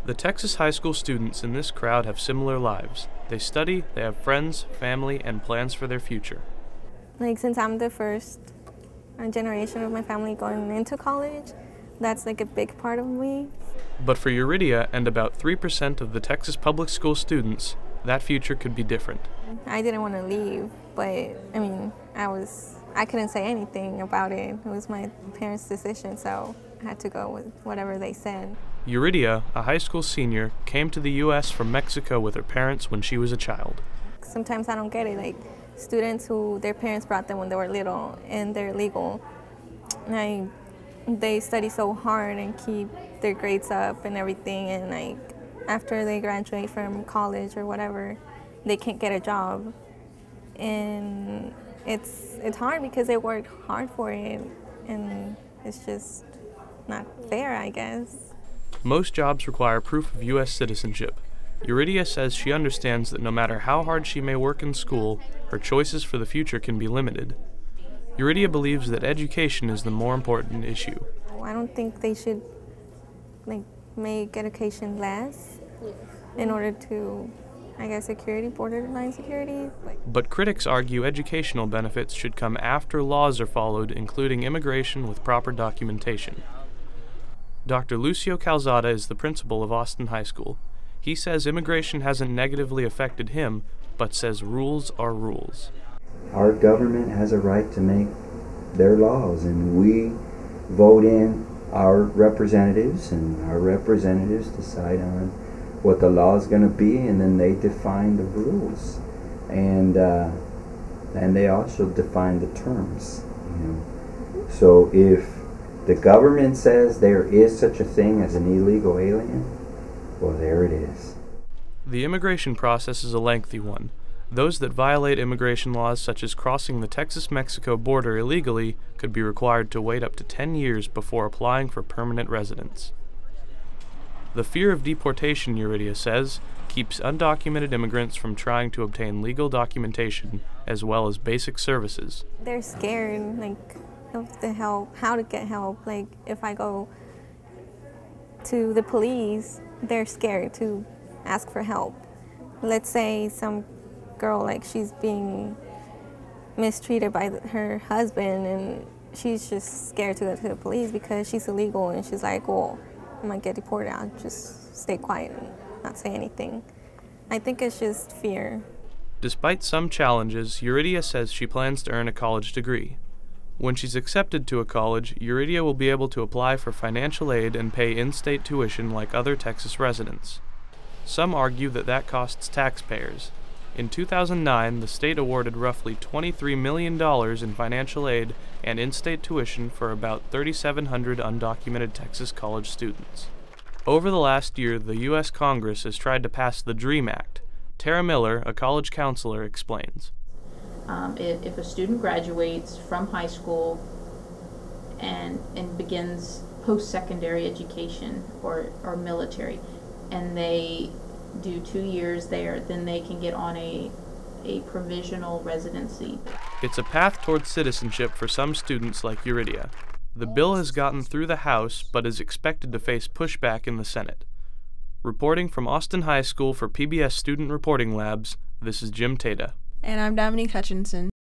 The Texas high school students in this crowd have similar lives. They study, they have friends, family, and plans for their future. Like, since I'm the first generation of my family going into college, that's like a big part of me. But for Yuridia and about 3% of the Texas public school students, that future could be different. I didn't want to leave, but I couldn't say anything about it. It was my parents' decision, so I had to go with whatever they said. Yuridia, a high school senior, came to the U.S. from Mexico with her parents when she was a child. Sometimes I don't get it, like students who their parents brought them when they were little and they're legal, they study so hard and keep their grades up and everything, and like after they graduate from college or whatever, they can't get a job. And it's hard because they worked hard for it, and it's just not fair, I guess. Most jobs require proof of U.S. citizenship. Yuridia says she understands that no matter how hard she may work in school, her choices for the future can be limited. Yuridia believes that education is the more important issue. I don't think they should make education less in order to, I guess, borderline security. But critics argue educational benefits should come after laws are followed, including immigration with proper documentation. Dr. Lucio Calzada is the principal of Austin High School. He says immigration hasn't negatively affected him, but says rules are rules. Our government has a right to make their laws, and we vote in our representatives, and our representatives decide on what the law is going to be, and then they define the rules, and they also define the terms. So if the government says there is such a thing as an illegal alien, well, there it is. The immigration process is a lengthy one. Those that violate immigration laws, such as crossing the Texas-Mexico border illegally, could be required to wait up to 10 years before applying for permanent residence. The fear of deportation, Yuridia says, keeps undocumented immigrants from trying to obtain legal documentation as well as basic services. They're scared, of the help, how to get help. If I go to the police, they're scared to ask for help. Let's say some girl, she's being mistreated by her husband, and she's just scared to go to the police because she's illegal, and she's like, well, I might get deported. I'll just stay quiet and not say anything. I think it's just fear. Despite some challenges, Yuridia says she plans to earn a college degree. When she's accepted to a college, Yuridia will be able to apply for financial aid and pay in-state tuition like other Texas residents. Some argue that costs taxpayers. In 2009, the state awarded roughly $23 million in financial aid and in-state tuition for about 3,700 undocumented Texas college students. Over the last year, the U.S. Congress has tried to pass the DREAM Act. Tara Miller, a college counselor, explains. If a student graduates from high school and begins post-secondary education or military, and they do 2 years there, then they can get on a provisional residency. It's a path towards citizenship for some students like Yuridia. The bill has gotten through the House, but is expected to face pushback in the Senate. Reporting from Austin High School for PBS Student Reporting Labs, this is Jim Tata. And I'm Dominique Hutchinson.